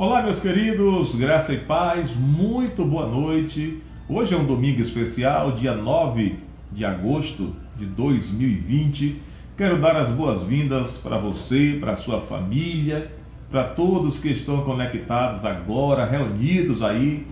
Olá, meus queridos, graça e paz, muito boa noite. Hoje é um domingo especial, dia 9 de agosto de 2020. Quero dar as boas-vindas para você, para sua família, para todos que estão conectados agora, reunidos aí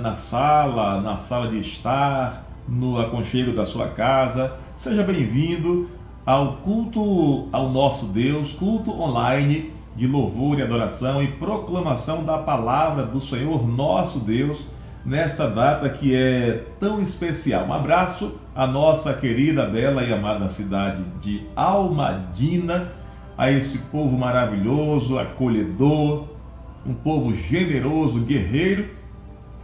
na sala de estar, no aconchego da sua casa. Seja bem-vindo ao culto ao nosso Deus, culto online de louvor e adoração e proclamação da palavra do Senhor nosso Deus nesta data que é tão especial. Um abraço à nossa querida, bela e amada cidade de Almadina, a esse povo maravilhoso, acolhedor, um povo generoso, guerreiro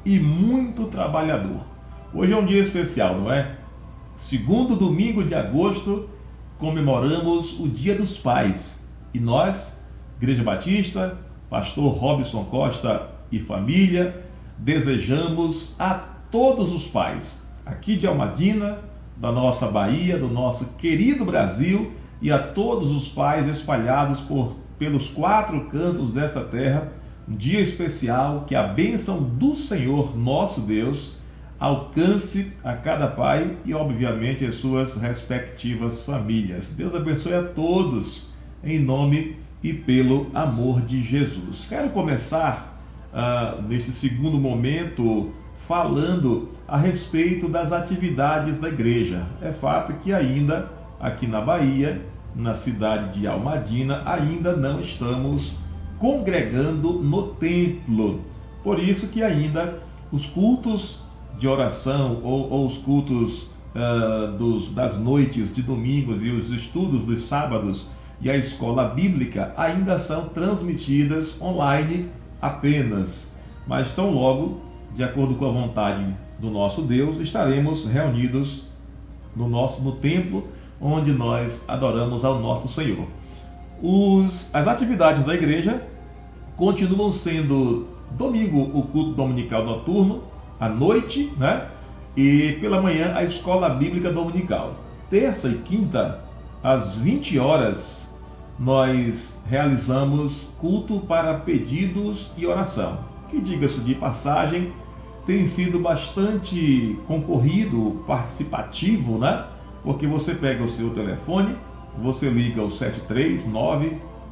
e muito trabalhador. Hoje é um dia especial, não é? Segundo domingo de agosto, comemoramos o Dia dos Pais e nós, Igreja Batista, pastor Robson Costa e família, desejamos a todos os pais aqui de Almadina, da nossa Bahia, do nosso querido Brasil, e a todos os pais espalhados pelos quatro cantos desta terra, um dia especial, que a bênção do Senhor nosso Deus alcance a cada pai e obviamente as suas respectivas famílias. Deus abençoe a todos em nome e pelo amor de Jesus. Quero começar neste segundo momento falando a respeito das atividades da igreja. É fato que ainda aqui na Bahia, na cidade de Almadina, ainda não estamos congregando no templo. Por isso que ainda os cultos de oração ou os cultos das noites de domingos e os estudos dos sábados e a escola bíblica ainda são transmitidas online apenas, mas tão logo, de acordo com a vontade do nosso Deus, estaremos reunidos no templo onde nós adoramos ao nosso Senhor. As atividades da igreja continuam sendo domingo o culto dominical noturno, à noite, né? E pela manhã a escola bíblica dominical. Terça e quinta, às 20 horas, nós realizamos culto para pedidos e oração, que, diga-se de passagem, tem sido bastante concorrido, participativo, né? Porque você pega o seu telefone, você liga o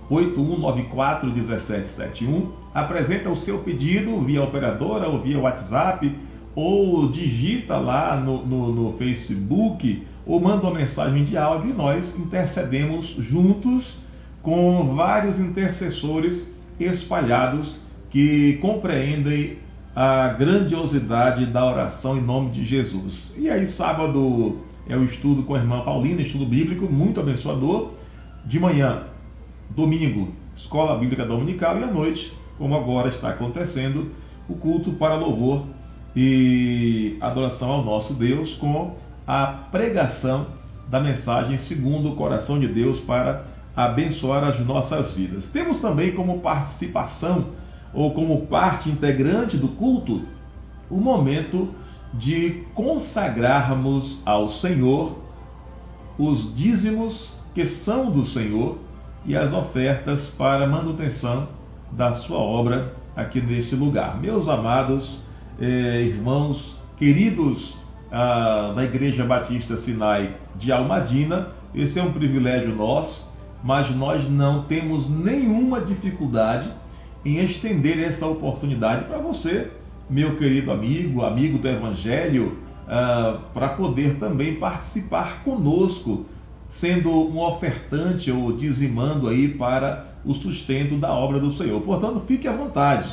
739-8194-1771, apresenta o seu pedido via operadora ou via WhatsApp, ou digita lá no Facebook, ou manda uma mensagem de áudio e nós intercedemos juntos com vários intercessores espalhados que compreendem a grandiosidade da oração em nome de Jesus. E aí sábado é o estudo com a irmã Paulina, estudo bíblico, muito abençoador. De manhã, domingo, escola bíblica dominical, e à noite, como agora está acontecendo, o culto para louvor e adoração ao nosso Deus, com a pregação da mensagem segundo o coração de Deus para abençoar as nossas vidas. Temos também como participação ou como parte integrante do culto o momento de consagrarmos ao Senhor os dízimos que são do Senhor e as ofertas para a manutenção da sua obra aqui neste lugar. Meus amados irmãos queridos da Igreja Batista Sinai de Almadina, esse é um privilégio nosso, mas nós não temos nenhuma dificuldade em estender essa oportunidade para você, meu querido amigo do Evangelho, para poder também participar conosco, sendo um ofertante ou dizimando aí para o sustento da obra do Senhor. Portanto, fique à vontade.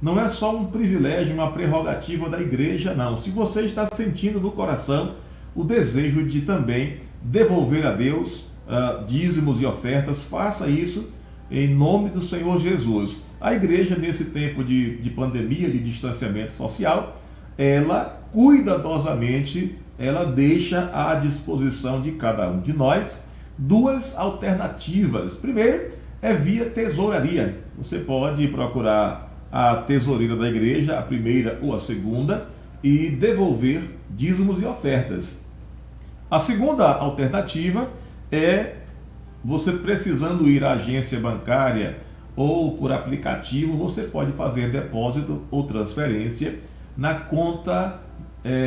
Não é só um privilégio, uma prerrogativa da igreja, não. Se você está sentindo no coração o desejo de também devolver a Deus dízimos e ofertas, faça isso em nome do Senhor Jesus. A igreja, nesse tempo de pandemia, de distanciamento social, ela cuidadosamente, ela deixa à disposição de cada um de nós duas alternativas. Primeiro, é via tesouraria. Você pode procurar a tesoureira da igreja, a primeira ou a segunda, e devolver dízimos e ofertas. A segunda alternativa é você precisando ir à agência bancária ou por aplicativo, você pode fazer depósito ou transferência na conta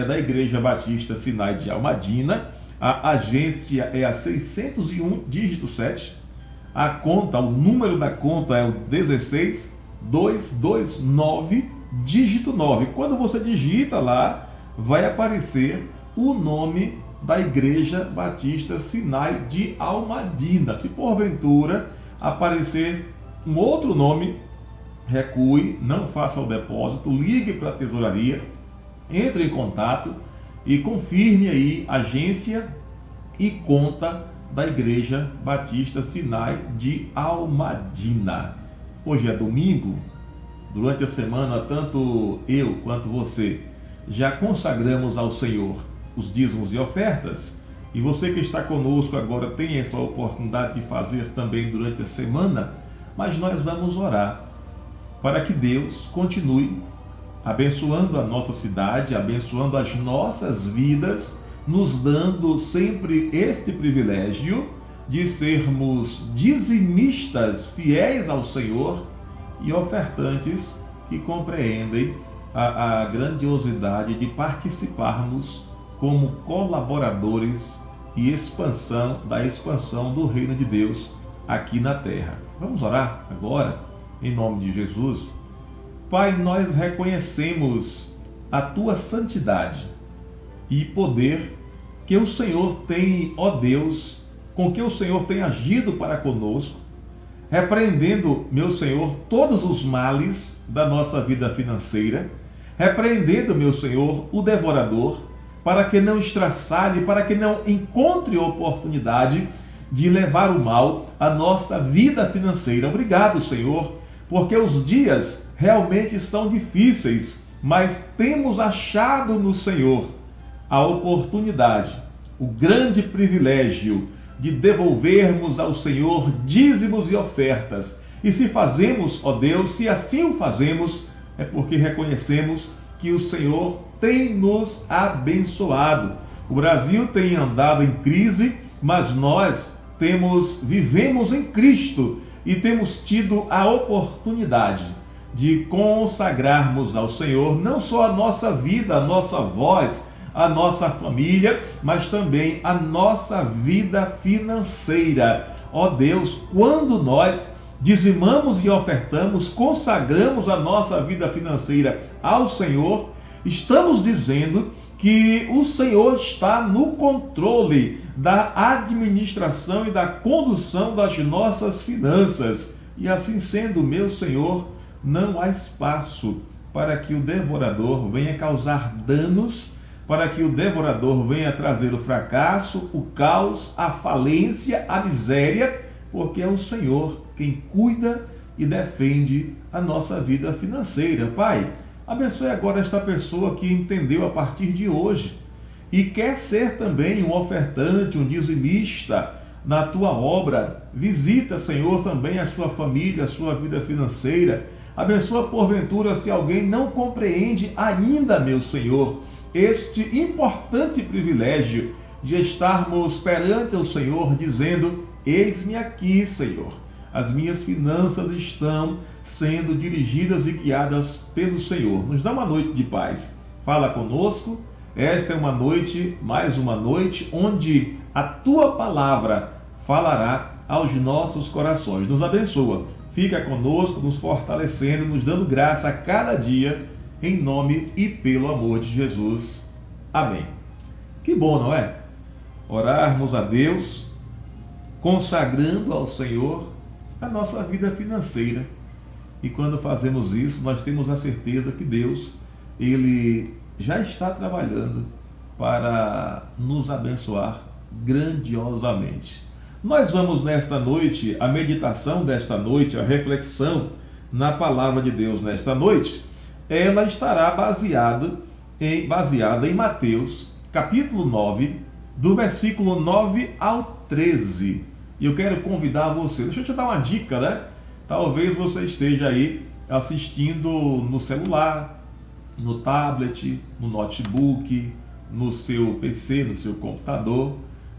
da Igreja Batista Sinai de Almadina. A agência é a 601, dígito 7. A conta, o número da conta é o 16229, dígito 9. Quando você digita lá, vai aparecer o nome da Igreja Batista Sinai de Almadina. Se porventura aparecer um outro nome, recue, não faça o depósito, ligue para a tesouraria, entre em contato e confirme aí agência e conta da Igreja Batista Sinai de Almadina. Hoje é domingo. Durante a semana, tanto eu quanto você já consagramos ao Senhor os dízimos e ofertas, e você que está conosco agora tem essa oportunidade de fazer também durante a semana, mas nós vamos orar para que Deus continue abençoando a nossa cidade, abençoando as nossas vidas, nos dando sempre este privilégio de sermos dizimistas fiéis ao Senhor e ofertantes que compreendem a grandiosidade de participarmos como colaboradores e da expansão do reino de Deus aqui na terra. Vamos orar agora, em nome de Jesus. Pai, nós reconhecemos a Tua santidade e poder que o Senhor tem, ó Deus, com que o Senhor tem agido para conosco, repreendendo, meu Senhor, todos os males da nossa vida financeira, repreendendo, meu Senhor, o devorador, para que não estraçalhe, para que não encontre oportunidade de levar o mal à nossa vida financeira. Obrigado, Senhor, porque os dias realmente são difíceis, mas temos achado no Senhor a oportunidade, o grande privilégio de devolvermos ao Senhor dízimos e ofertas. E se fazemos, ó Deus, se assim o fazemos, é porque reconhecemos que o Senhor tem nos abençoado. O Brasil tem andado em crise, mas nós vivemos em Cristo e temos tido a oportunidade de consagrarmos ao Senhor não só a nossa vida, a nossa voz, a nossa família, mas também a nossa vida financeira. Ó Deus, quando nós dizimamos e ofertamos, consagramos a nossa vida financeira ao Senhor, estamos dizendo que o Senhor está no controle da administração e da condução das nossas finanças. E assim sendo, meu Senhor, não há espaço para que o devorador venha causar danos, para que o devorador venha trazer o fracasso, o caos, a falência, a miséria, porque é o Senhor quem cuida e defende a nossa vida financeira. Pai, abençoe agora esta pessoa que entendeu a partir de hoje e quer ser também um ofertante, um dizimista na tua obra. Visita, Senhor, também a sua família, a sua vida financeira. Abençoa porventura se alguém não compreende ainda, meu Senhor, este importante privilégio de estarmos perante o Senhor dizendo: eis-me aqui, Senhor. As minhas finanças estão sendo dirigidas e guiadas pelo Senhor. Nos dá uma noite de paz. Fala conosco. Esta é uma noite, mais uma noite, onde a Tua palavra falará aos nossos corações. Nos abençoa. Fica conosco, nos fortalecendo, nos dando graça a cada dia, em nome e pelo amor de Jesus. Amém. Que bom, não é? Orarmos a Deus, consagrando ao Senhor a nossa vida financeira. E quando fazemos isso, nós temos a certeza que Deus, Ele já está trabalhando para nos abençoar grandiosamente. Nós vamos nesta noite, a meditação desta noite, a reflexão na palavra de Deus nesta noite, ela estará baseada em Mateus, capítulo 9, do versículo 9 ao 13. E eu quero convidar você, deixa eu te dar uma dica, né? Talvez você esteja aí assistindo no celular, no tablet, no notebook, no seu PC, no seu computador,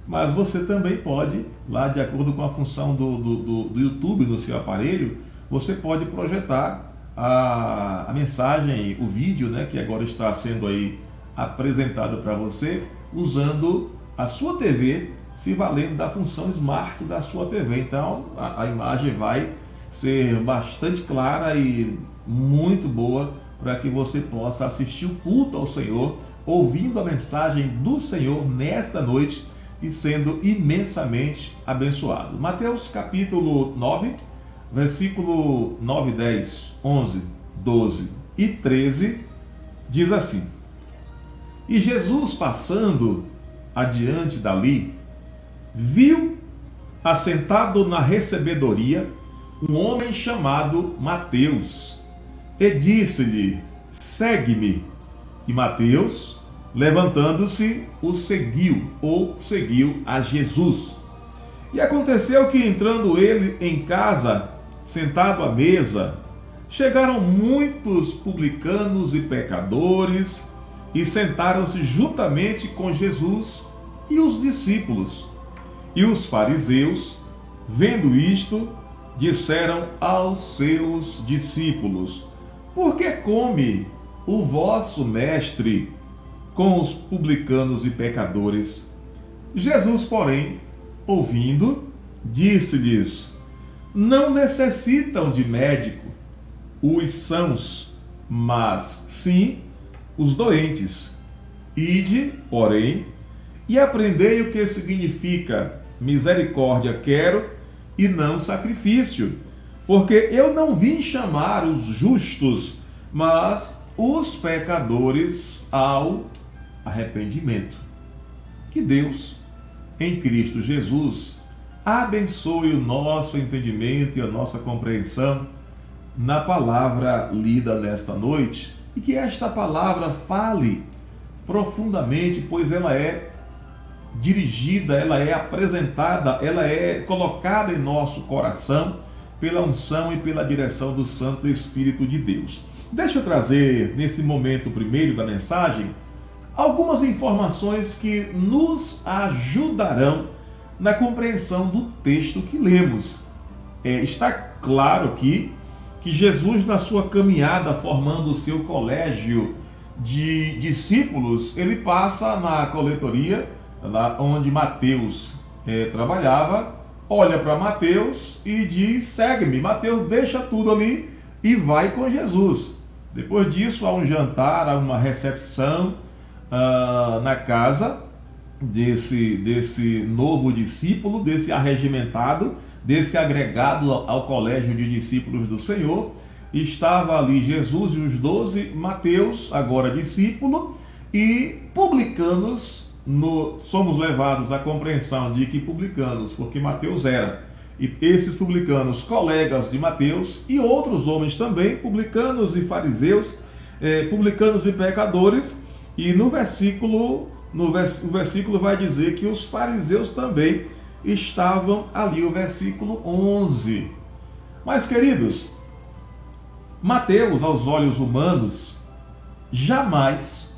mas você também pode, lá de acordo com a função do YouTube no seu aparelho, você pode projetar a mensagem, o vídeo, né, que agora está sendo aí apresentado para você, usando a sua TV, se valendo da função Smart da sua TV. Então a imagem vai ser bastante clara e muito boa para que você possa assistir o culto ao Senhor, ouvindo a mensagem do Senhor nesta noite e sendo imensamente abençoado. Mateus capítulo 9, versículo 9, 10, 11, 12 e 13 diz assim: E Jesus, passando adiante dali, viu assentado na recebedoria um homem chamado Mateus, e disse-lhe: Segue-me. E Mateus, levantando-se, o seguiu, ou seguiu a Jesus. E aconteceu que, entrando ele em casa, sentado à mesa, chegaram muitos publicanos e pecadores, e sentaram-se juntamente com Jesus e os discípulos. E os fariseus, vendo isto, disseram aos seus discípulos: Por que come o vosso mestre com os publicanos e pecadores? Jesus, porém, ouvindo, disse-lhes: Não necessitam de médico os sãos, mas sim os doentes. Ide, porém, e aprendei o que significa misericórdia quero e não sacrifício, porque eu não vim chamar os justos, mas os pecadores ao arrependimento. Que Deus, em Cristo Jesus, abençoe o nosso entendimento e a nossa compreensão na palavra lida nesta noite, e que esta palavra fale profundamente, pois ela é dirigida, ela é apresentada, ela é colocada em nosso coração pela unção e pela direção do Santo Espírito de Deus. Deixa eu trazer, nesse momento primeiro da mensagem, algumas informações que nos ajudarão na compreensão do texto que lemos. Está claro aqui que Jesus, na sua caminhada formando o seu colégio de discípulos, ele passa na coletoria, lá onde Mateus trabalhava, olha para Mateus e diz: segue-me. Mateus deixa tudo ali e vai com Jesus. Depois disso, há um jantar, há uma recepção na casa desse novo discípulo, desse arregimentado, desse agregado ao colégio de discípulos do Senhor. Estava ali Jesus e os 12, Mateus, agora discípulo, e publicanos. Somos levados à compreensão de que publicanos, porque Mateus era, e esses publicanos, colegas de Mateus, e outros homens também, publicanos e fariseus, publicanos e pecadores. E o versículo vai dizer que os fariseus também estavam ali, o versículo 11. Mas, queridos, Mateus, aos olhos humanos, jamais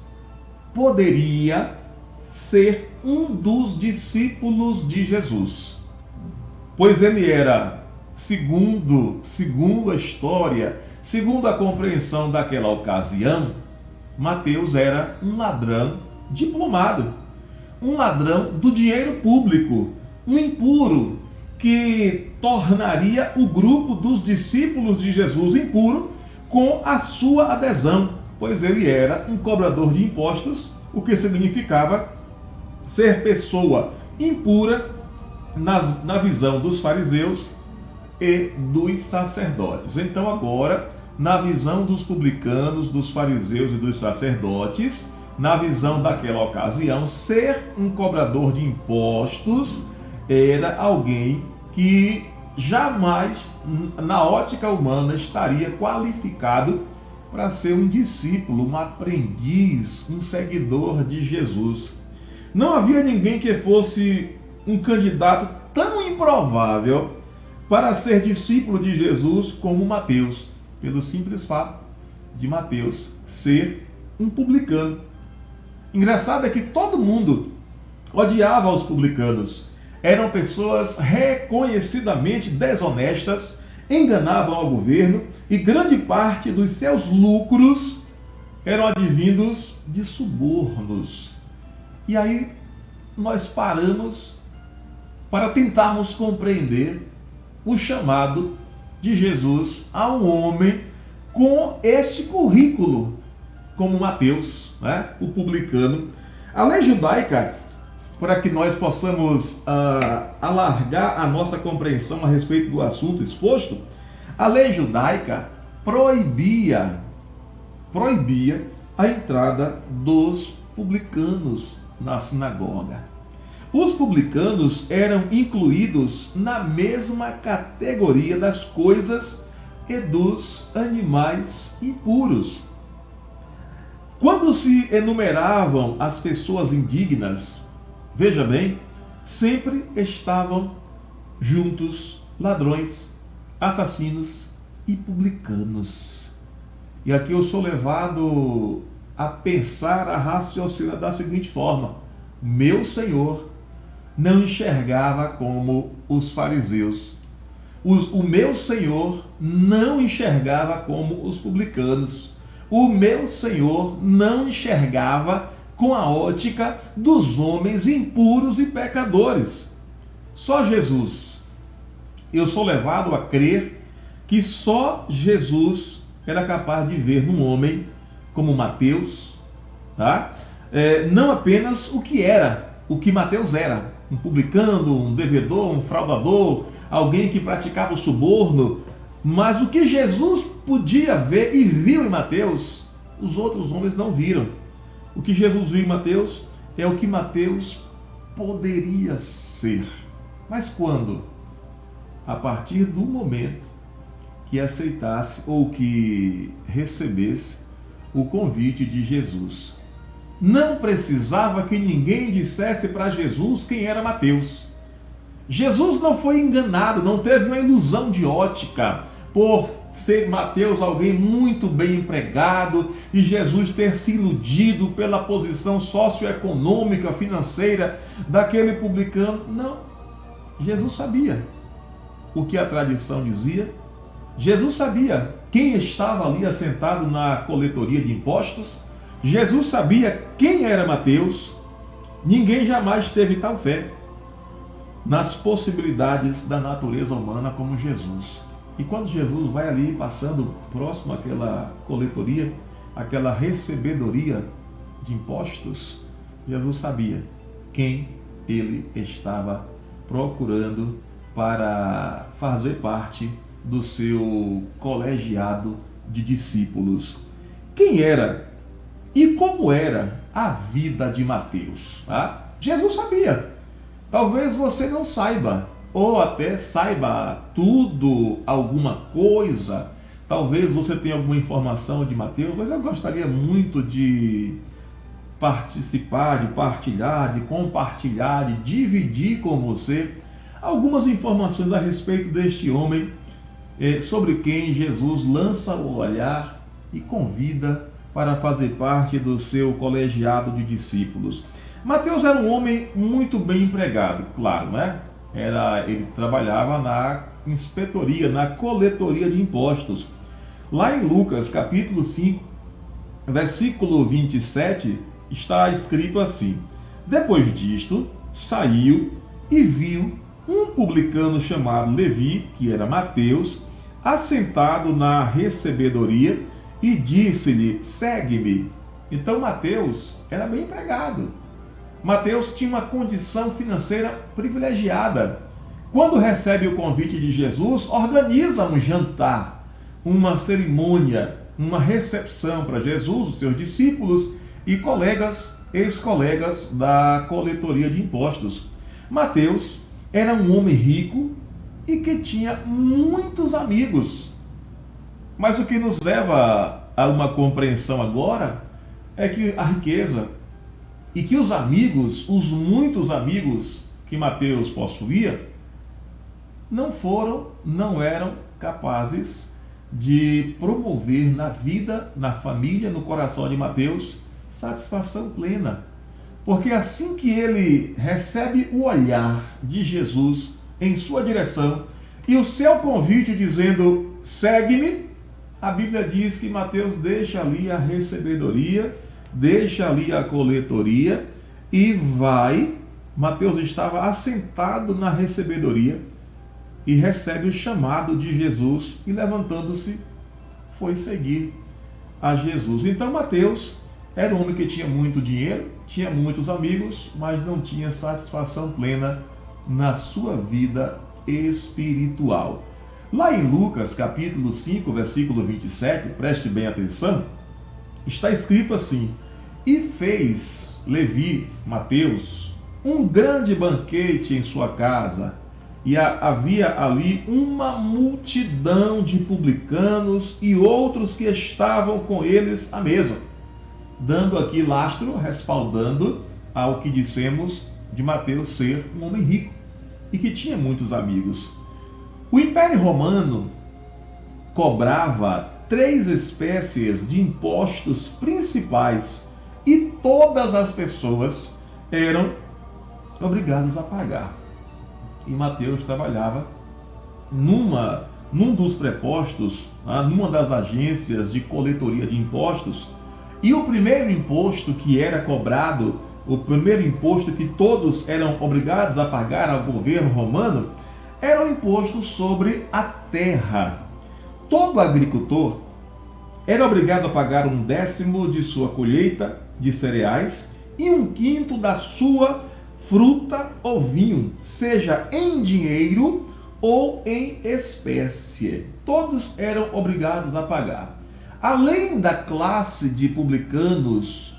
poderia ser um dos discípulos de Jesus, pois ele era, segundo a história, segundo a compreensão daquela ocasião, Mateus era um ladrão diplomado, um ladrão do dinheiro público, um impuro, que tornaria o grupo dos discípulos de Jesus impuro com a sua adesão, pois ele era um cobrador de impostos, o que significava ser pessoa impura na visão dos fariseus e dos sacerdotes. Então agora, na visão dos publicanos, dos fariseus e dos sacerdotes, na visão daquela ocasião, ser um cobrador de impostos era alguém que jamais, na ótica humana, estaria qualificado para ser um discípulo, um aprendiz, um seguidor de Jesus. Não havia ninguém que fosse um candidato tão improvável para ser discípulo de Jesus como Mateus, pelo simples fato de Mateus ser um publicano. Engraçado é que todo mundo odiava os publicanos. Eram pessoas reconhecidamente desonestas, enganavam ao governo e grande parte dos seus lucros eram advindos de subornos. E aí nós paramos para tentarmos compreender o chamado de Jesus a um homem com este currículo, como Mateus, né, o publicano. A lei judaica, para que nós possamos alargar a nossa compreensão a respeito do assunto exposto, a lei judaica proibia a entrada dos publicanos na sinagoga. Os publicanos eram incluídos na mesma categoria das coisas e dos animais impuros. Quando se enumeravam as pessoas indignas, veja bem, sempre estavam juntos ladrões, assassinos e publicanos. E aqui eu sou levado a pensar, a raciocinar da seguinte forma: meu Senhor não enxergava como os fariseus. O meu Senhor não enxergava como os publicanos. O meu Senhor não enxergava com a ótica dos homens impuros e pecadores. Só Jesus. Eu sou levado a crer que só Jesus era capaz de ver num homem como Mateus, tá? Não apenas o que Mateus era, um publicano, um devedor, um fraudador, alguém que praticava o suborno, mas o que Jesus podia ver e viu em Mateus, os outros homens não viram. O que Jesus viu em Mateus é o que Mateus poderia ser. Mas quando? A partir do momento que aceitasse ou que recebesse o convite de Jesus. Não precisava que ninguém dissesse para Jesus quem era Mateus. Jesus não foi enganado, não teve uma ilusão de ótica por ser Mateus alguém muito bem empregado e Jesus ter se iludido pela posição socioeconômica, financeira daquele publicano. Não. Jesus sabia o que a tradição dizia. Jesus sabia quem estava ali assentado na coletoria de impostos. Jesus sabia quem era Mateus. Ninguém jamais teve tal fé nas possibilidades da natureza humana como Jesus. E quando Jesus vai ali passando próximo àquela coletoria, aquela recebedoria de impostos, Jesus sabia quem ele estava procurando para fazer parte do seu colegiado de discípulos. Quem era e como era a vida de Mateus? Tá? Jesus sabia. Talvez você não saiba, ou até saiba tudo, alguma coisa. Talvez você tenha alguma informação de Mateus, mas eu gostaria muito de participar, de partilhar, de compartilhar, de dividir com você algumas informações a respeito deste homem, sobre quem Jesus lança o olhar e convida para fazer parte do seu colegiado de discípulos. Mateus era um homem muito bem empregado, claro, né? Ele trabalhava na inspetoria, na coletoria de impostos. Lá em Lucas, capítulo 5, versículo 27, está escrito assim: depois disto, saiu e viu um publicano chamado Levi, que era Mateus, assentado na recebedoria, e disse-lhe: segue-me. Então Mateus era bem empregado. Mateus tinha uma condição financeira privilegiada. Quando recebe o convite de Jesus, organiza um jantar, uma cerimônia, uma recepção para Jesus, os seus discípulos e colegas, ex-colegas da coletoria de impostos. Mateus era um homem rico e que tinha muitos amigos. Mas o que nos leva a uma compreensão agora é que a riqueza e que os amigos, os muitos amigos que Mateus possuía, não eram capazes de promover na vida, na família, no coração de Mateus, satisfação plena. Porque assim que ele recebe o olhar de Jesus em sua direção, e o seu convite dizendo, segue-me, a Bíblia diz que Mateus deixa ali a recebedoria, deixa ali a coletoria e vai. Mateus estava assentado na recebedoria e recebe o chamado de Jesus e, levantando-se, foi seguir a Jesus. Então Mateus era um homem que tinha muito dinheiro, tinha muitos amigos, mas não tinha satisfação plena na sua vida espiritual. Lá em Lucas, capítulo 5, versículo 27, preste bem atenção, está escrito assim: e fez Levi, Mateus, um grande banquete em sua casa, e havia ali uma multidão de publicanos e outros que estavam com eles à mesa, dando aqui lastro, respaldando ao que dissemos de Mateus ser um homem rico e que tinha muitos amigos. O Império Romano cobrava 3 espécies de impostos principais e todas as pessoas eram obrigadas a pagar. E Mateus trabalhava num dos prepostos, numa das agências de coletoria de impostos, e o primeiro imposto que era cobrado, o primeiro imposto que todos eram obrigados a pagar ao governo romano, era o imposto sobre a terra. Todo agricultor era obrigado a pagar 1/10 de sua colheita de cereais e 1/5 da sua fruta ou vinho, seja em dinheiro ou em espécie. Todos eram obrigados a pagar. Além da classe de publicanos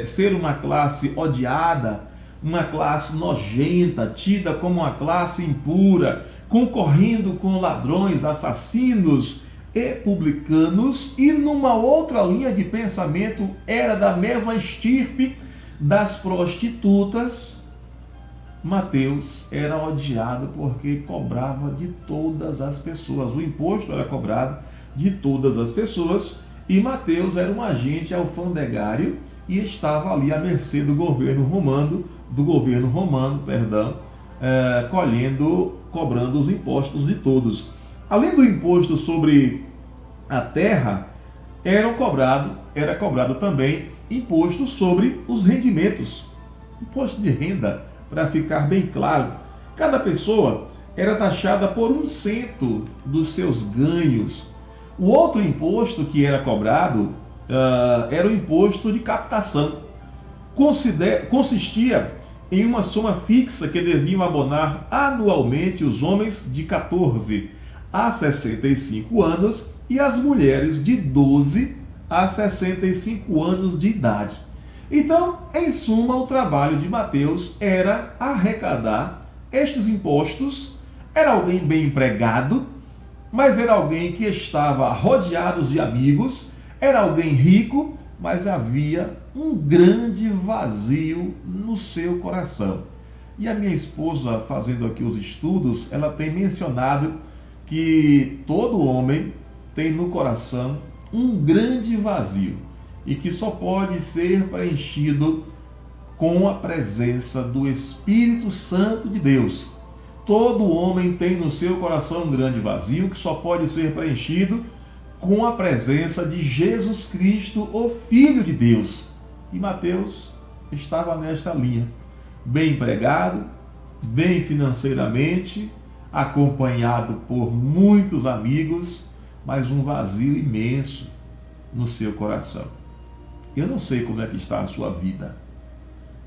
ser uma classe odiada, uma classe nojenta, tida como uma classe impura, concorrendo com ladrões, assassinos e publicanos, e numa outra linha de pensamento era da mesma estirpe das prostitutas, Mateus era odiado porque cobrava de todas as pessoas. O imposto era cobrado de todas as pessoas e Mateus era um agente alfandegário e estava ali à mercê do governo romano, cobrando os impostos de todos. Além do imposto sobre a terra, era cobrado também imposto sobre os rendimentos, imposto de renda, para ficar bem claro. Cada pessoa era taxada por 1% dos seus ganhos. O outro imposto que era cobrado era o imposto de captação. Consistia em uma soma fixa que deviam abonar anualmente os homens de 14 a 65 anos e as mulheres de 12 a 65 anos de idade. Então, em suma, o trabalho de Mateus era arrecadar estes impostos. Era alguém bem empregado, mas era alguém que estava rodeado de amigos, era alguém rico, mas havia um grande vazio no seu coração. E a minha esposa, fazendo aqui os estudos, ela tem mencionado que todo homem tem no coração um grande vazio e que só pode ser preenchido com a presença do Espírito Santo de Deus. Todo homem tem no seu coração um grande vazio que só pode ser preenchido com a presença de Jesus Cristo, o Filho de Deus. E Mateus estava nesta linha, bem empregado, bem financeiramente, acompanhado por muitos amigos, mas um vazio imenso no seu coração. Eu não sei como é que está a sua vida.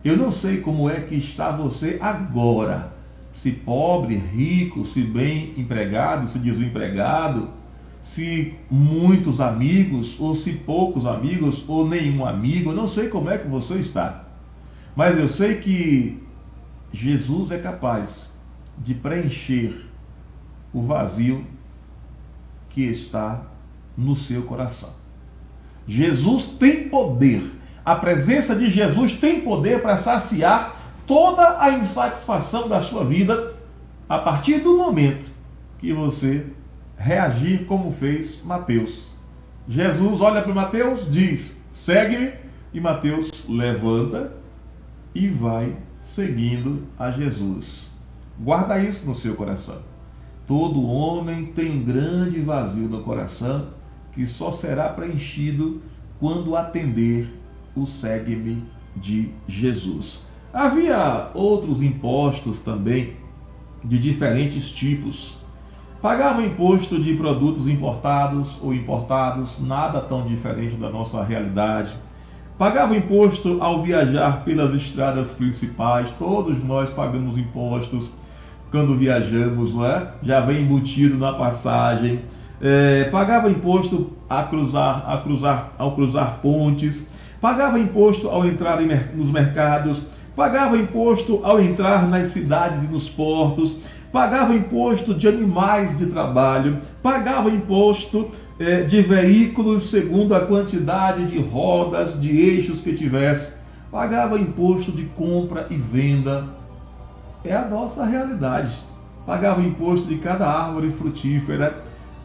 Eu não sei como é que está você agora. Se pobre, rico, se bem empregado, se desempregado, se muitos amigos, ou se poucos amigos, ou nenhum amigo. Eu não sei como é que você está. Mas eu sei que Jesus é capaz de preencher o vazio que está no seu coração. Jesus tem poder. A presença de Jesus tem poder para saciar toda a insatisfação da sua vida a partir do momento que você reagir como fez Mateus. Jesus olha para Mateus, diz, segue-me, e Mateus levanta e vai seguindo a Jesus. Guarda isso no seu coração. Todo homem tem um grande vazio no coração que só será preenchido quando atender o segue-me de Jesus. Havia outros impostos também de diferentes tipos. Pagava imposto de produtos importados ou importados, nada tão diferente da nossa realidade. Pagava imposto ao viajar pelas estradas principais, todos nós pagamos impostos quando viajamos, não é? Já vem embutido na passagem. Pagava imposto ao cruzar pontes, pagava imposto ao entrar nos mercados, pagava imposto ao entrar nas cidades e nos portos, pagava imposto de animais de trabalho, pagava imposto de veículos segundo a quantidade de rodas, de eixos que tivesse, pagava imposto de compra e venda. É a nossa realidade. Pagava imposto de cada árvore frutífera,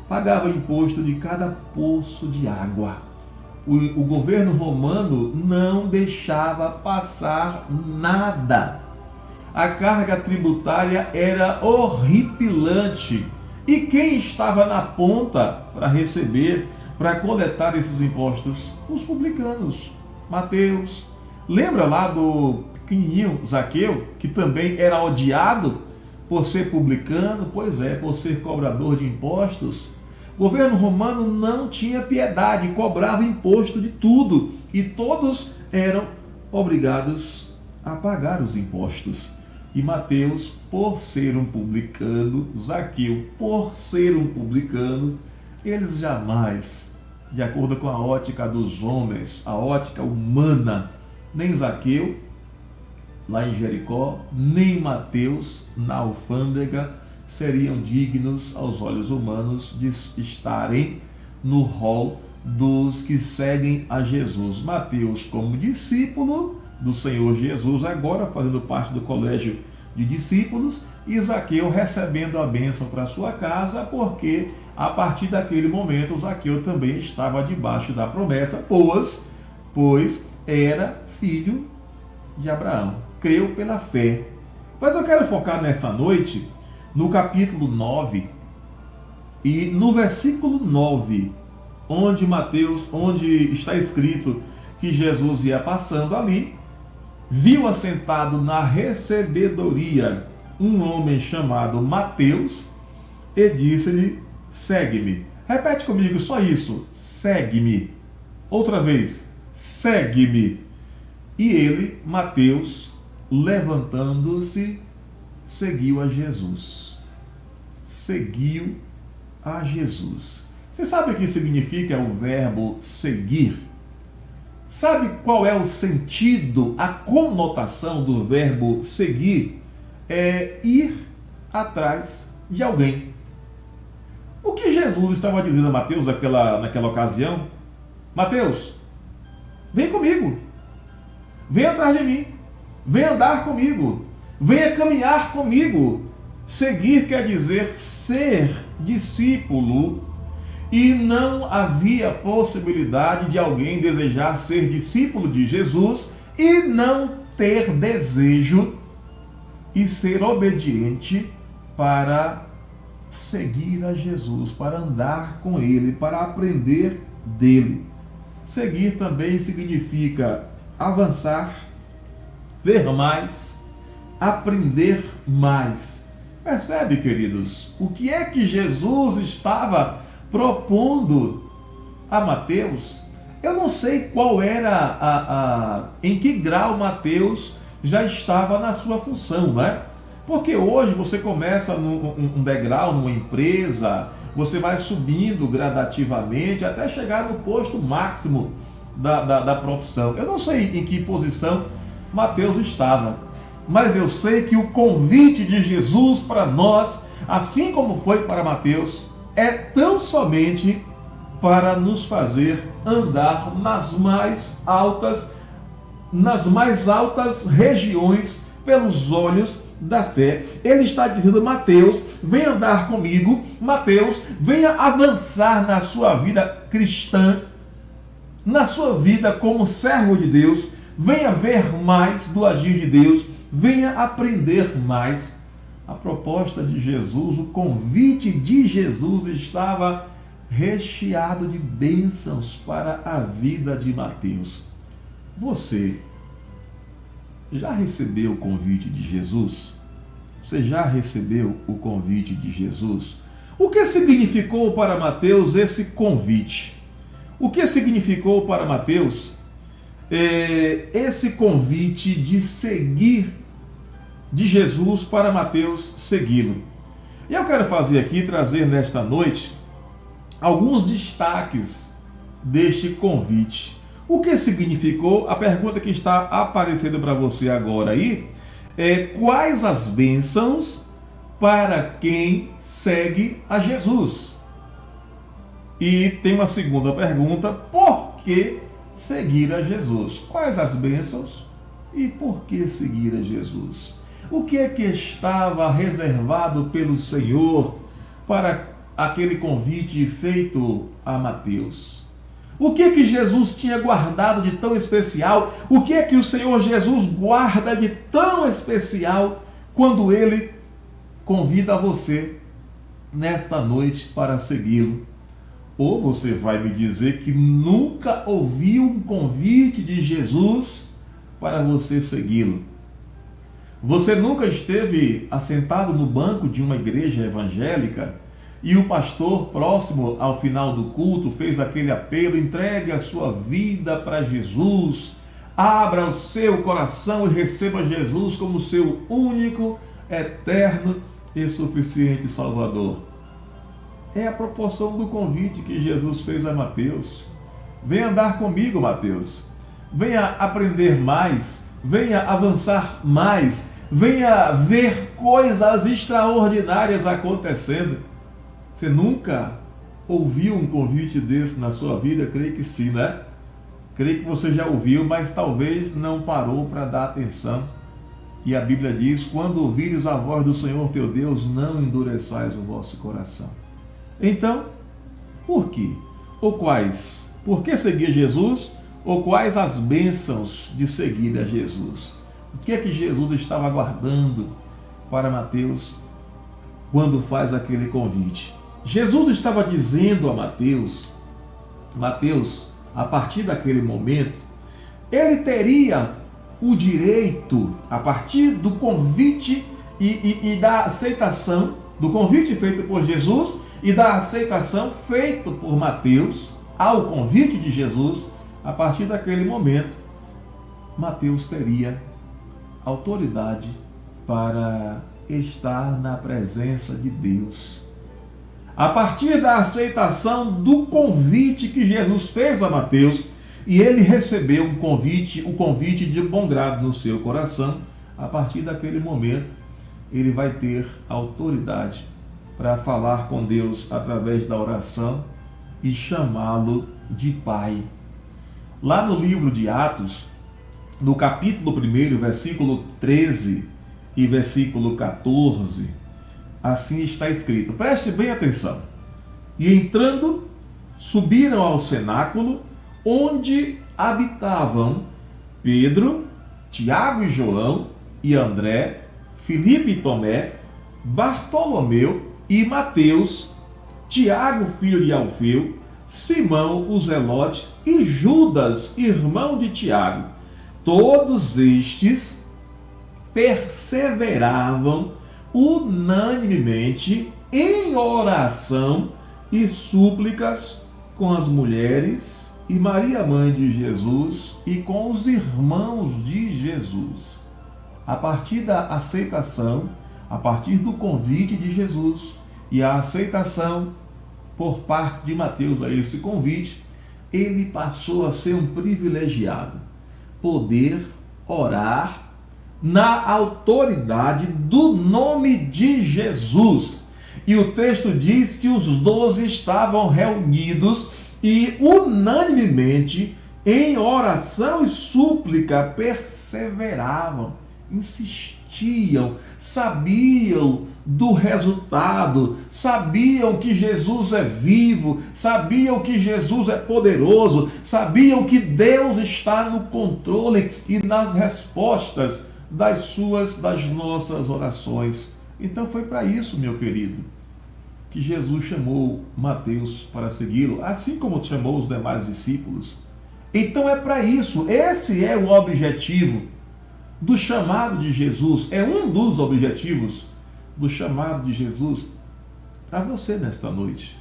pagava imposto de cada poço de água. O governo romano não deixava passar nada. A carga tributária era horripilante. E quem estava na ponta para receber, para coletar esses impostos? Os publicanos. Mateus. Lembra lá do pequenininho Zaqueu, que também era odiado por ser publicano? Pois é, por ser cobrador de impostos. O governo romano não tinha piedade, cobrava imposto de tudo. E todos eram obrigados a pagar os impostos. E Mateus, por ser um publicano, Zaqueu, por ser um publicano, eles jamais, de acordo com a ótica dos homens, a ótica humana, nem Zaqueu, lá em Jericó, nem Mateus, na alfândega, seriam dignos aos olhos humanos de estarem no rol dos que seguem a Jesus. Mateus, como discípulo do Senhor Jesus, agora fazendo parte do colégio de discípulos, e Zaqueu recebendo a bênção para sua casa, porque a partir daquele momento Zaqueu também estava debaixo da promessa, pois era filho de Abraão, creu pela fé. Mas eu quero focar nessa noite no capítulo 9 e no versículo 9, onde está escrito que Jesus ia passando ali, viu assentado na recebedoria um homem chamado Mateus e disse-lhe: segue-me. Repete comigo só isso: segue-me. Outra vez: segue-me. E ele, Mateus, levantando-se, seguiu a Jesus. Seguiu a Jesus. Você sabe o que significa o verbo seguir? Sabe qual é o sentido, a conotação do verbo seguir? É ir atrás de alguém. O que Jesus estava dizendo a Mateus naquela ocasião? Mateus, vem comigo. Vem atrás de mim. Vem andar comigo. Venha caminhar comigo. Seguir quer dizer ser discípulo. E não havia possibilidade de alguém desejar ser discípulo de Jesus e não ter desejo e ser obediente para seguir a Jesus, para andar com Ele, para aprender dele. Seguir também significa avançar, ver mais, aprender mais. Percebe, queridos, o que é que Jesus estava propondo a Mateus? Eu não sei qual era em que grau Mateus já estava na sua função, né? Porque hoje você começa um degrau numa empresa, você vai subindo gradativamente até chegar no posto máximo da profissão. Eu não sei em que posição Mateus estava, mas eu sei que o convite de Jesus para nós, assim como foi para Mateus, é tão somente para nos fazer andar nas mais altas regiões pelos olhos da fé. Ele está dizendo: Mateus, venha andar comigo. Mateus, venha avançar na sua vida cristã, na sua vida como servo de Deus. Venha ver mais do agir de Deus. Venha aprender mais. A proposta de Jesus, o convite de Jesus estava recheado de bênçãos para a vida de Mateus. Você já recebeu o convite de Jesus? Você já recebeu o convite de Jesus? O que significou para Mateus esse convite? O que significou para Mateus esse convite de seguir de Jesus para Mateus segui-lo? E eu quero fazer aqui, trazer nesta noite, alguns destaques deste convite. O que significou? A pergunta que está aparecendo para você agora aí é: quais as bênçãos para quem segue a Jesus? E tem uma segunda pergunta: por que seguir a Jesus? Quais as bênçãos e por que seguir a Jesus? O que é que estava reservado pelo Senhor para aquele convite feito a Mateus? O que é que Jesus tinha guardado de tão especial? O que é que o Senhor Jesus guarda de tão especial quando Ele convida você nesta noite para segui-lo? Ou você vai me dizer que nunca ouviu um convite de Jesus para você segui-lo? Você nunca esteve assentado no banco de uma igreja evangélica e o pastor, próximo ao final do culto, fez aquele apelo: entregue a sua vida para Jesus, abra o seu coração e receba Jesus como seu único, eterno e suficiente Salvador? É a proporção do convite que Jesus fez a Mateus. Venha andar comigo, Mateus. Venha aprender mais, venha avançar mais, venha ver coisas extraordinárias acontecendo. Você nunca ouviu um convite desse na sua vida? Creio que sim, né? Creio que você já ouviu, mas talvez não parou para dar atenção. E a Bíblia diz: quando ouvires a voz do Senhor teu Deus, não endureçais o vosso coração. Então, por quê? Ou quais? Por que seguir Jesus? Ou quais as bênçãos de seguir a Jesus? O que é que Jesus estava aguardando para Mateus quando faz aquele convite? Jesus estava dizendo a Mateus, a partir daquele momento, ele teria o direito, a partir do convite e da aceitação, do convite feito por Jesus e da aceitação feita por Mateus ao convite de Jesus. A partir daquele momento, Mateus teria autoridade para estar na presença de Deus. A partir da aceitação do convite que Jesus fez a Mateus, e ele recebeu o convite de bom grado no seu coração, a partir daquele momento, ele vai ter autoridade para falar com Deus através da oração e chamá-lo de Pai. Lá no livro de Atos, no capítulo 1, versículo 13 e versículo 14, assim está escrito. Preste bem atenção. E entrando, subiram ao cenáculo, onde habitavam Pedro, Tiago e João, e André, Filipe e Tomé, Bartolomeu e Mateus, Tiago, filho de Alfeu, Simão, o Zelote, e Judas, irmão de Tiago. Todos estes perseveravam unanimemente em oração e súplicas com as mulheres e Maria, mãe de Jesus, e com os irmãos de Jesus. A partir da aceitação, a partir do convite de Jesus e a aceitação por parte de Mateus a esse convite, ele passou a ser um privilegiado, poder orar na autoridade do nome de Jesus. E o texto diz que os 12 estavam reunidos e unanimemente em oração e súplica perseveravam, insistiam, sabiam do resultado, sabiam que Jesus é vivo, sabiam que Jesus é poderoso, sabiam que Deus está no controle e nas respostas das nossas orações. Então foi para isso, meu querido, que Jesus chamou Mateus para segui-lo, assim como chamou os demais discípulos. Então é para isso, esse é o objetivo do chamado de Jesus, é um dos objetivos do chamado de Jesus para você nesta noite.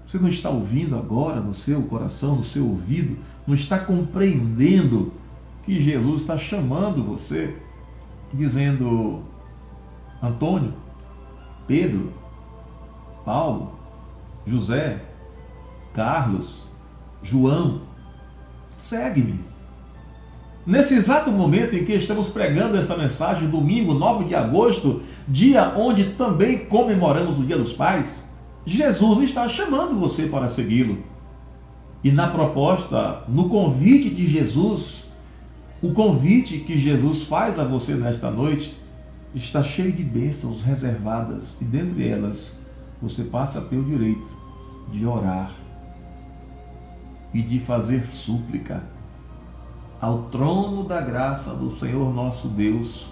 Você não está ouvindo agora no seu coração, no seu ouvido, não está compreendendo que Jesus está chamando você, dizendo: Antônio, Pedro, Paulo, José, Carlos, João, segue-me. Nesse exato momento em que estamos pregando essa mensagem, domingo 9 de agosto, dia onde também comemoramos o Dia dos Pais, Jesus está chamando você para segui-lo. E na proposta, no convite de Jesus, o convite que Jesus faz a você nesta noite, está cheio de bênçãos reservadas, e dentre elas, você passa a ter o direito de orar e de fazer súplica ao trono da graça do Senhor nosso Deus,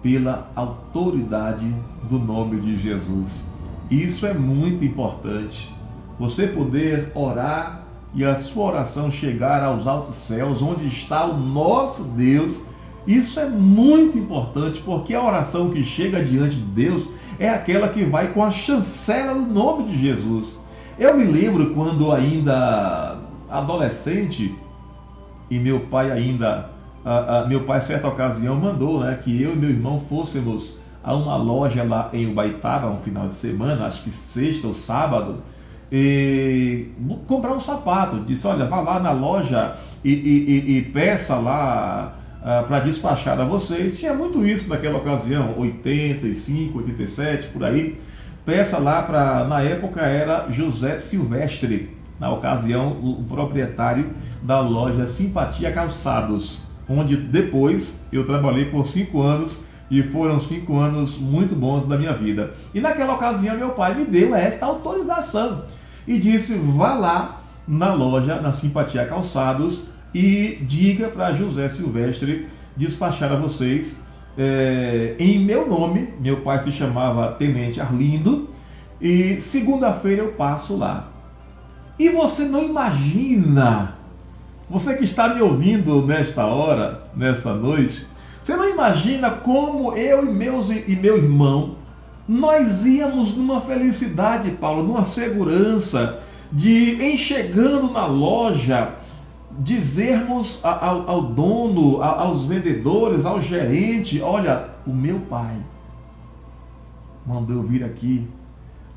pela autoridade do nome de Jesus. Isso é muito importante, você poder orar e a sua oração chegar aos altos céus, onde está o nosso Deus. Isso é muito importante, porque a oração que chega diante de Deus é aquela que vai com a chancela do nome de Jesus. Eu me lembro quando ainda adolescente, e meu pai certa ocasião mandou, que eu e meu irmão fôssemos a uma loja lá em Ubaitaba, um final de semana, acho que sexta ou sábado, e comprar um sapato. Disse: olha, vá lá na loja e peça lá para despachar a vocês. Tinha muito isso naquela ocasião, 85, 87, por aí. Peça lá para, na época era José Silvestre, na ocasião o proprietário da loja Simpatia Calçados, onde depois eu trabalhei por 5 anos, e foram 5 anos muito bons da minha vida. E naquela ocasião meu pai me deu esta autorização e disse: vá lá na loja, na Simpatia Calçados, e diga para José Silvestre despachar a vocês em meu nome. Meu pai se chamava Tenente Arlindo, e segunda-feira eu passo lá. E você não imagina, você que está me ouvindo nesta hora, nesta noite, você não imagina como eu e meu irmão, nós íamos numa felicidade, Paulo, numa segurança de, em chegando na loja, dizermos ao dono, aos vendedores, ao gerente: olha, o meu pai mandou eu vir aqui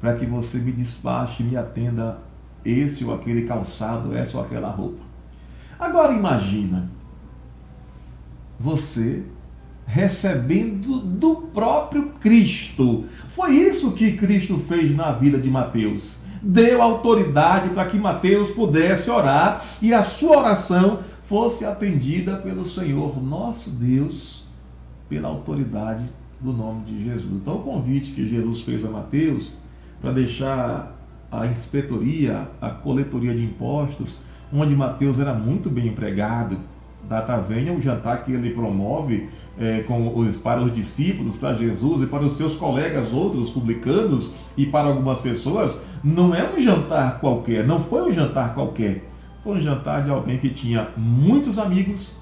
para que você me despache, me atenda esse ou aquele calçado, essa ou aquela roupa. Agora imagina você recebendo do próprio Cristo. Foi isso que Cristo fez na vida de Mateus. Deu autoridade para que Mateus pudesse orar e a sua oração fosse atendida pelo Senhor nosso Deus, pela autoridade do nome de Jesus. Então o convite que Jesus fez a Mateus para deixar a inspetoria, a coletoria de impostos, onde Mateus era muito bem empregado. Data venha o jantar que ele promove para os discípulos, para Jesus e para os seus colegas, outros publicanos, e para algumas pessoas, não é um jantar qualquer, não foi um jantar qualquer. Foi um jantar de alguém que tinha muitos amigos,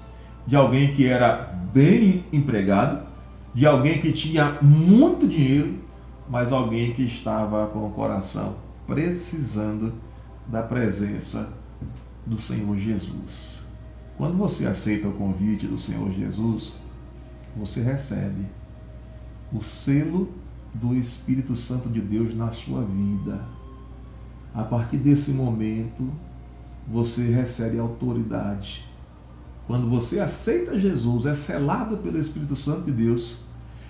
de alguém que era bem empregado, de alguém que tinha muito dinheiro, mas alguém que estava com o coração precisando da presença do Senhor Jesus. Quando você aceita o convite do Senhor Jesus, você recebe o selo do Espírito Santo de Deus na sua vida. A partir desse momento, você recebe autoridade. Quando você aceita Jesus, é selado pelo Espírito Santo de Deus.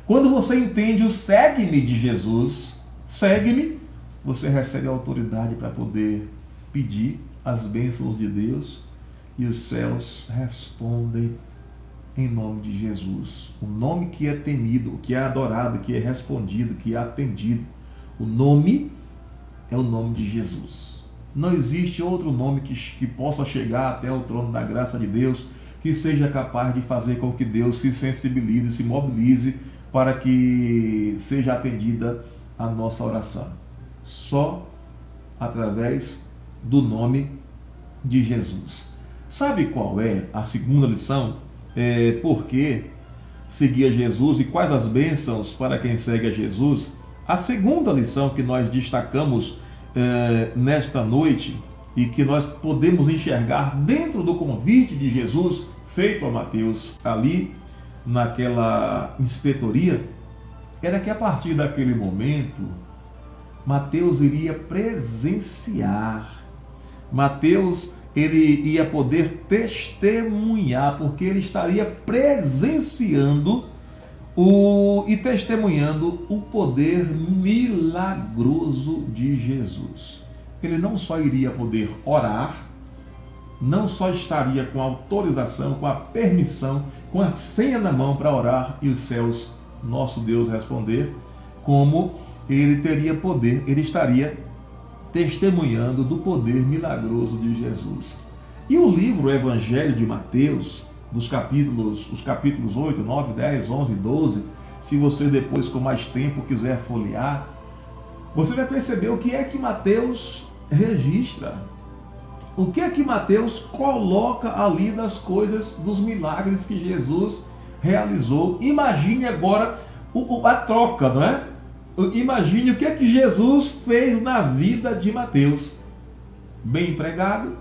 Quando você entende o segue-me de Jesus, segue-me, você recebe a autoridade para poder pedir as bênçãos de Deus, e os céus respondem em nome de Jesus. O nome que é temido, que é adorado, que é respondido, que é atendido. O nome é o nome de Jesus. Não existe outro nome que possa chegar até o trono da graça de Deus, que seja capaz de fazer com que Deus se sensibilize, se mobilize para que seja atendida a nossa oração. Só através do nome de Jesus. Sabe qual é a segunda lição? Por que seguir a Jesus e quais as bênçãos para quem segue a Jesus? A segunda lição que nós destacamos nesta noite e que nós podemos enxergar dentro do convite de Jesus feito a Mateus ali naquela inspetoria, era que a partir daquele momento Mateus iria presenciar. Mateus, ele ia poder testemunhar, porque ele estaria presenciando e testemunhando o poder milagroso de Jesus. Ele não só iria poder orar, não só estaria com a autorização, com a permissão, com a senha na mão para orar e os céus, nosso Deus, responder, como ele teria poder, ele estaria testemunhando do poder milagroso de Jesus. E o livro Evangelho de Mateus, os capítulos 8, 9, 10, 11 e 12, se você depois com mais tempo quiser folhear, você vai perceber o que é que Mateus registra. O que é que Mateus coloca ali das coisas, dos milagres que Jesus realizou. Imagine agora a troca, não é? Imagine o que é que Jesus fez na vida de Mateus. Bem empregado,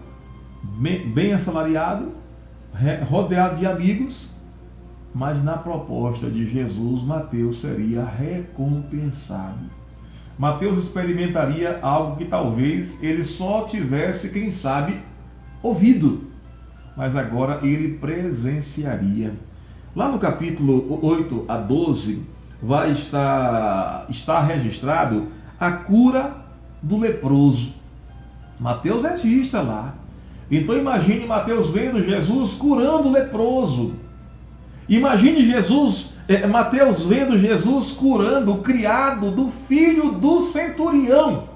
bem assalariado, rodeado de amigos, mas na proposta de Jesus, Mateus seria recompensado. Mateus experimentaria algo que talvez ele só tivesse, quem sabe, ouvido, mas agora ele presenciaria. Lá no capítulo 8 a 12, vai estar registrado a cura do leproso. Mateus registra lá. Então imagine Mateus vendo Jesus curando o leproso. Imagine Mateus vendo Jesus curando o criado do filho do centurião.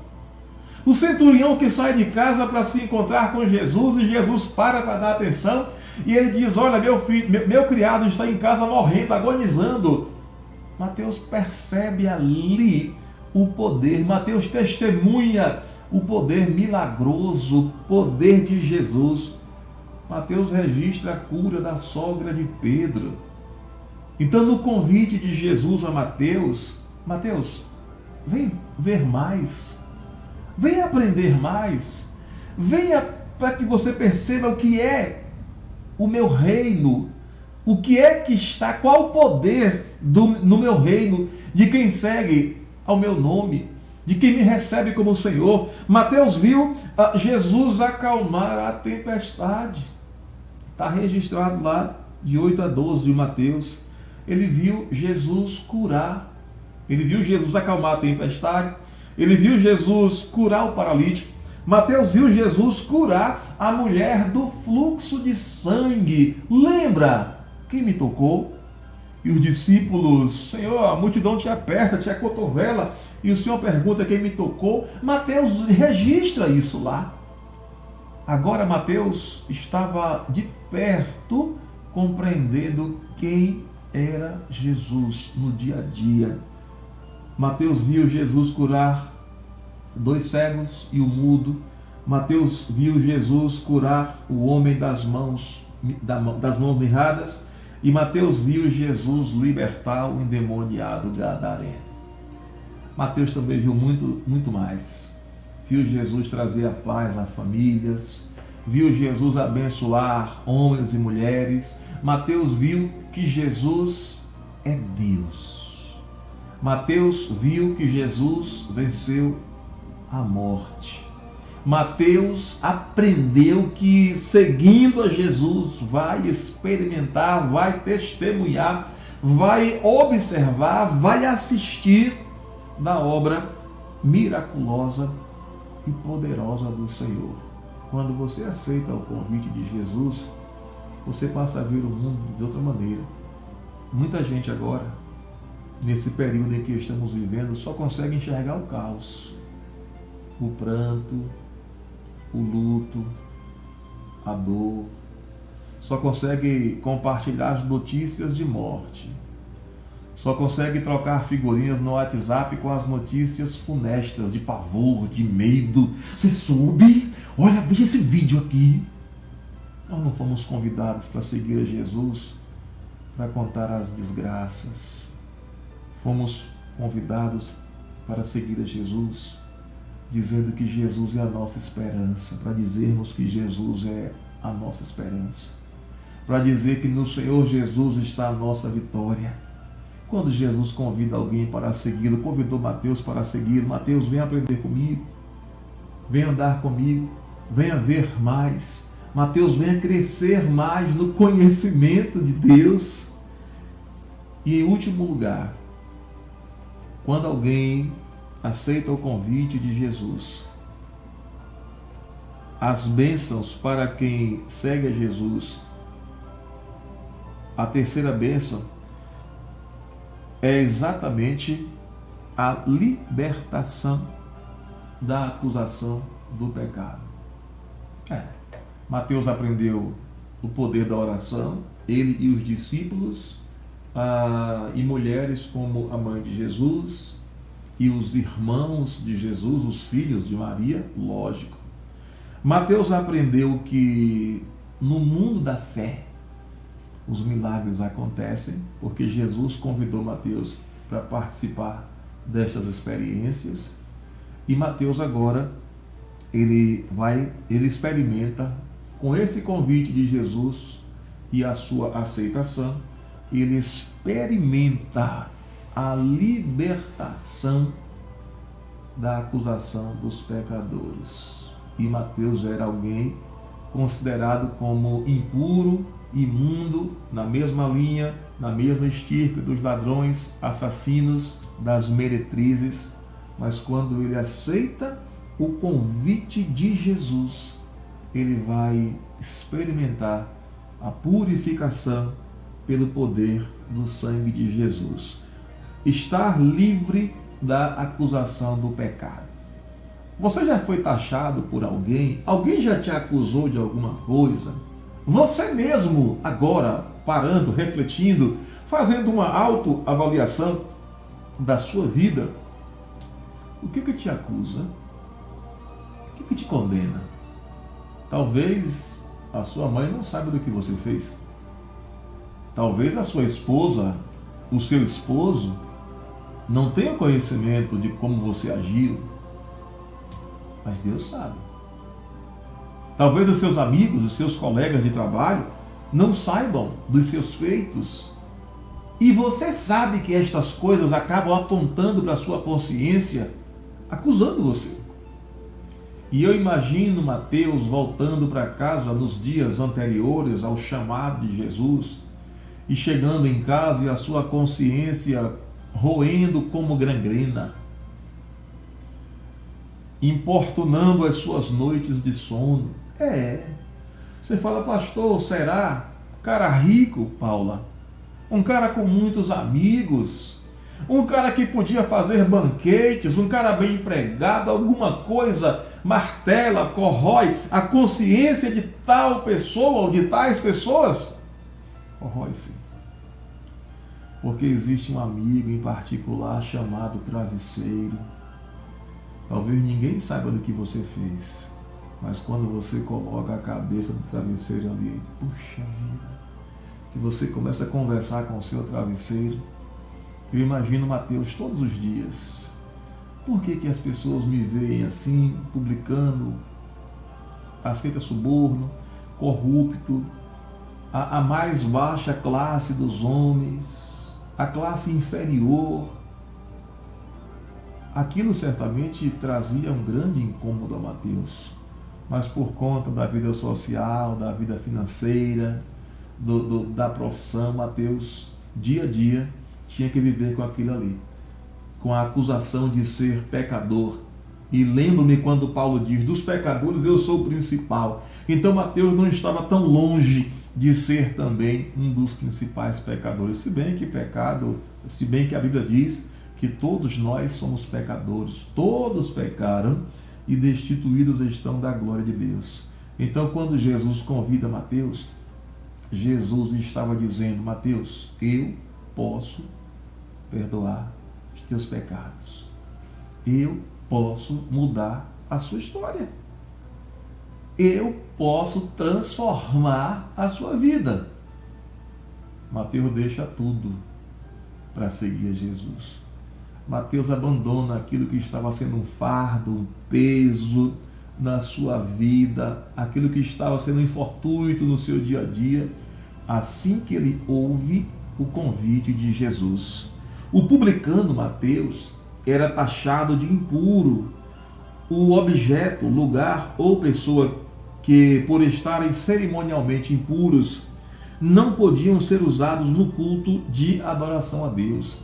O centurião que sai de casa para se encontrar com Jesus, e Jesus para dar atenção, e ele diz: olha, meu criado está em casa morrendo, agonizando. Mateus percebe ali o poder, Mateus testemunha o poder milagroso, o poder de Jesus. Mateus registra a cura da sogra de Pedro. Então, no convite de Jesus a Mateus, vem ver mais, venha aprender mais, venha para que você perceba o que é o meu reino, o que é que está, qual o poder no meu reino, de quem segue ao meu nome, de quem me recebe como Senhor. Mateus viu Jesus acalmar a tempestade. Está registrado lá de 8 a 12 de Mateus. Ele viu Jesus curar. Ele viu Jesus acalmar a tempestade. Ele viu Jesus curar o paralítico. Mateus viu Jesus curar a mulher do fluxo de sangue. Lembra? Quem me tocou? E os discípulos: Senhor, a multidão te aperta, te acotovela, e o Senhor pergunta quem me tocou. Mateus registra isso lá. Agora Mateus estava de perto, compreendendo quem era Jesus no dia a dia. Mateus viu Jesus curar 2 cegos e o mudo. Mateus viu Jesus curar o homem das mãos mirradas. E Mateus viu Jesus libertar o endemoniado gadareno. Mateus também viu muito mais. Viu Jesus trazer a paz a famílias. Viu Jesus abençoar homens e mulheres. Mateus viu que Jesus é Deus. Mateus viu que Jesus venceu a morte. Mateus aprendeu que seguindo a Jesus vai experimentar, vai testemunhar, vai observar, vai assistir da obra miraculosa e poderosa do Senhor. Quando você aceita o convite de Jesus, você passa a ver o mundo de outra maneira. Muita gente agora, nesse período em que estamos vivendo, só consegue enxergar o caos, o pranto, o luto, a dor, só consegue compartilhar as notícias de morte, só consegue trocar figurinhas no WhatsApp com as notícias funestas, de pavor, de medo. Você soube? Olha, veja esse vídeo aqui. Nós não fomos convidados para seguir a Jesus, para contar as desgraças. Fomos convidados para seguir a Jesus, dizendo que Jesus é a nossa esperança, para dizermos que Jesus é a nossa esperança, para dizer que no Senhor Jesus está a nossa vitória. Quando Jesus convida alguém para segui-lo, convidou Mateus para segui-lo: Mateus, vem aprender comigo, vem andar comigo, venha ver mais. Mateus, venha crescer mais no conhecimento de Deus. E em último lugar, quando alguém aceita o convite de Jesus, as bênçãos para quem segue a Jesus, a terceira bênção é exatamente a libertação da acusação do pecado. Mateus aprendeu o poder da oração, ele e os discípulos, e mulheres como a mãe de Jesus e os irmãos de Jesus, os filhos de Maria, lógico. Mateus aprendeu que no mundo da fé os milagres acontecem porque Jesus convidou Mateus para participar destas experiências, e Mateus agora ele experimenta com esse convite de Jesus e a sua aceitação, ele experimenta a libertação da acusação dos pecadores. E Mateus era alguém considerado como impuro, imundo, na mesma linha, na mesma estirpe dos ladrões, assassinos, das meretrizes. Mas quando ele aceita o convite de Jesus, ele vai experimentar a purificação pelo poder do sangue de Jesus. Estar livre da acusação do pecado. Você já foi taxado por alguém? Alguém já te acusou de alguma coisa? Você mesmo, agora, parando, refletindo, fazendo uma autoavaliação da sua vida, o que te acusa? O que te condena? Talvez a sua mãe não saiba do que você fez. Talvez a sua esposa, o seu esposo, não tenha conhecimento de como você agiu, mas Deus sabe. Talvez os seus amigos, os seus colegas de trabalho não saibam dos seus feitos, e você sabe que estas coisas acabam apontando para a sua consciência, acusando você. E eu imagino Mateus voltando para casa nos dias anteriores ao chamado de Jesus, e chegando em casa e a sua consciência roendo como gangrena, importunando as suas noites de sono. Você fala: pastor, será? Cara rico, Paula, um cara com muitos amigos, um cara que podia fazer banquetes, um cara bem empregado, alguma coisa martela, corrói a consciência de tal pessoa ou de tais pessoas? Corrói-se. Porque existe um amigo em particular chamado travesseiro. Talvez ninguém saiba do que você fez, mas quando você coloca a cabeça do travesseiro ali, puxa vida, que você começa a conversar com o seu travesseiro. Eu imagino Mateus todos os dias. Por que as pessoas me veem assim, publicando, aceita suborno, corrupto, a mais baixa classe dos homens, a classe inferior? Aquilo certamente trazia um grande incômodo a Mateus, mas por conta da vida social, da vida financeira, da profissão, Mateus, dia a dia, tinha que viver com aquilo ali, com a acusação de ser pecador. E lembro-me quando Paulo diz: dos pecadores eu sou o principal. Então Mateus não estava tão longe de ser também um dos principais pecadores, se bem que a Bíblia diz que todos nós somos pecadores, todos pecaram e destituídos estão da glória de Deus. Então, quando Jesus convida Mateus, Jesus estava dizendo: Mateus, eu posso perdoar os teus pecados. Eu posso mudar a sua história. Eu posso transformar a sua vida. Mateus deixa tudo para seguir a Jesus. Mateus abandona aquilo que estava sendo um fardo, um peso na sua vida, aquilo que estava sendo um fortuito no seu dia a dia, assim que ele ouve o convite de Jesus. O publicano Mateus era taxado de impuro. O objeto, lugar ou pessoa que, por estarem cerimonialmente impuros, não podiam ser usados no culto de adoração a Deus.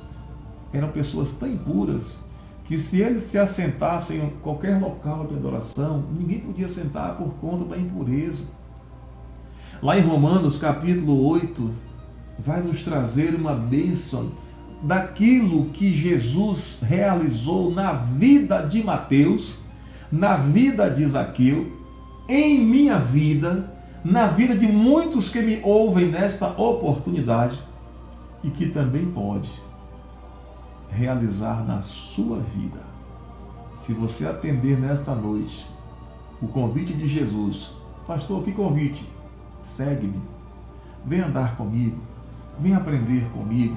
Eram pessoas tão impuras que, se eles se assentassem em qualquer local de adoração, ninguém podia sentar por conta da impureza. Lá em Romanos capítulo 8, vai nos trazer uma bênção daquilo que Jesus realizou na vida de Mateus, na vida de Zaqueu, em minha vida, na vida de muitos que me ouvem nesta oportunidade e que também pode realizar na sua vida. Se você atender nesta noite o convite de Jesus: pastor, que convite? Segue-me, vem andar comigo, vem aprender comigo,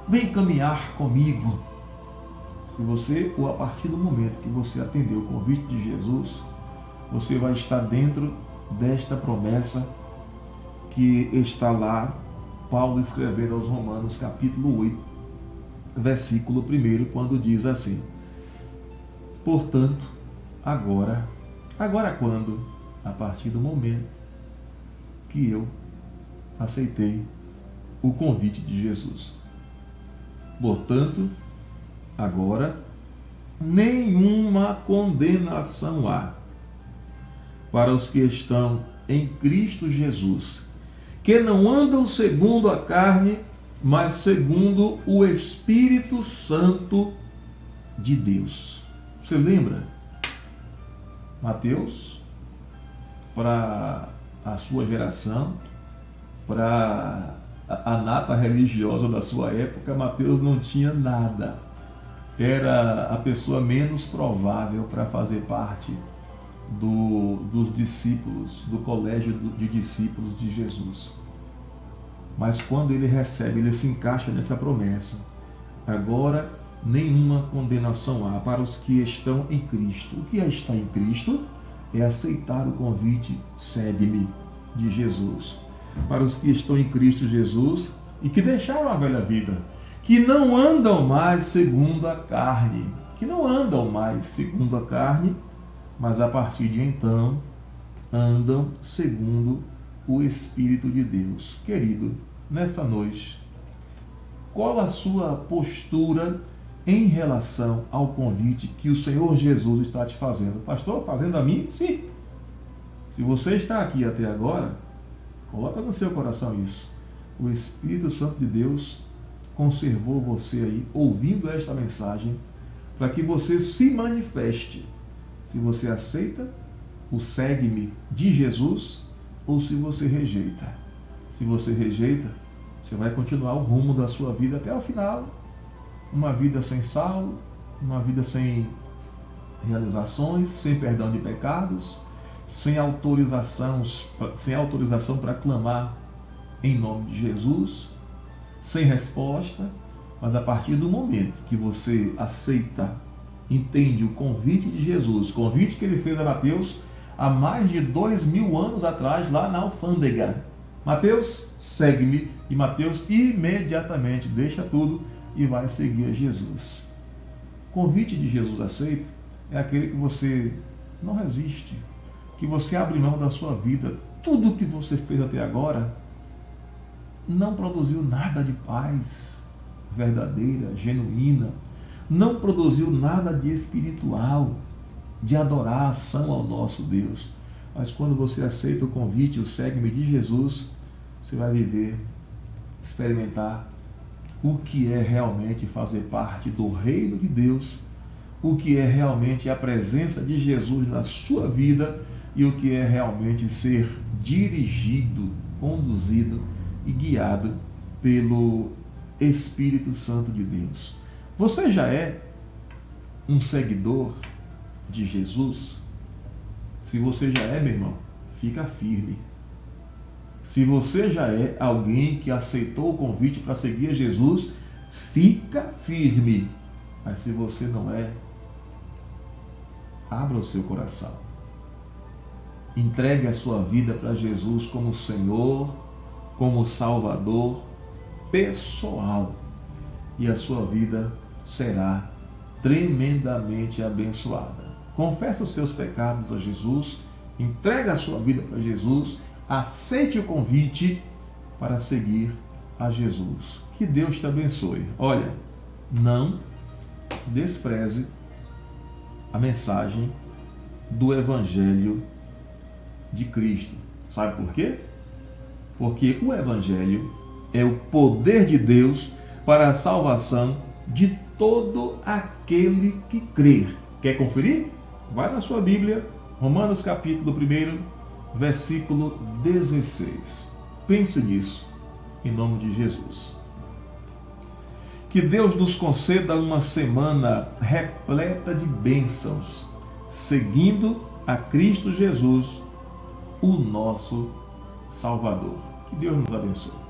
vem caminhar comigo. Se você, ou a partir do momento que você atendeu o convite de Jesus, você vai estar dentro desta promessa que está lá, Paulo escrevendo aos Romanos capítulo 8, versículo 1, quando diz assim: portanto, agora quando? A partir do momento que eu aceitei o convite de Jesus. Portanto, agora, nenhuma condenação há para os que estão em Cristo Jesus, que não andam segundo a carne, mas segundo o Espírito Santo de Deus. Você lembra? Mateus, para a sua geração, para a nata religiosa da sua época, Mateus não tinha nada. Era a pessoa menos provável para fazer parte dos discípulos, do colégio de discípulos de Jesus. Mas quando ele recebe, ele se encaixa nessa promessa. Agora, nenhuma condenação há para os que estão em Cristo. O que é estar em Cristo? É aceitar o convite, segue-me, de Jesus. Para os que estão em Cristo Jesus e que deixaram a velha vida, que não andam mais segundo a carne, mas a partir de então andam segundo o Espírito de Deus. Querido, nesta noite, qual a sua postura em relação ao convite que o Senhor Jesus está te fazendo? Pastor, fazendo a mim? Sim. Se você está aqui até agora, coloca no seu coração isso. O Espírito Santo de Deus conservou você aí, ouvindo esta mensagem, para que você se manifeste. Se você aceita o segue-me de Jesus, ou se você rejeita. Se você rejeita, você vai continuar o rumo da sua vida até o final. Uma vida sem sal, uma vida sem realizações, sem perdão de pecados, sem autorização para clamar em nome de Jesus, sem resposta. Mas a partir do momento que você aceita, entende o convite de Jesus, o convite que ele fez a Mateus há mais de 2000 anos atrás, lá na alfândega: Mateus, segue-me. E Mateus imediatamente deixa tudo e vai seguir a Jesus. O convite de Jesus aceito é aquele que você não resiste, que você abre mão da sua vida. Tudo que você fez até agora não produziu nada de paz verdadeira, genuína, não produziu nada de espiritual, de adoração ao nosso Deus. Mas quando você aceita o convite, o segue-me de Jesus, você vai viver, experimentar o que é realmente fazer parte do reino de Deus, o que é realmente a presença de Jesus na sua vida e o que é realmente ser dirigido, conduzido e guiado pelo Espírito Santo de Deus. Você já é um seguidor de Jesus? Se você já é, meu irmão, fica firme. Se você já é alguém que aceitou o convite para seguir a Jesus, fica firme. Mas se você não é, abra o seu coração. Entregue a sua vida para Jesus como Senhor, como Salvador pessoal. E a sua vida será tremendamente abençoada. Confesse os seus pecados a Jesus, entregue a sua vida para Jesus, aceite o convite para seguir a Jesus. Que Deus te abençoe. Olha, não despreze a mensagem do Evangelho de Cristo. Sabe por quê? Porque o Evangelho é o poder de Deus para a salvação de todo aquele que crer. Quer conferir? Vai na sua Bíblia, Romanos capítulo 1, versículo 16. Pense nisso, em nome de Jesus. Que Deus nos conceda uma semana repleta de bênçãos, seguindo a Cristo Jesus, o nosso Salvador. Que Deus nos abençoe.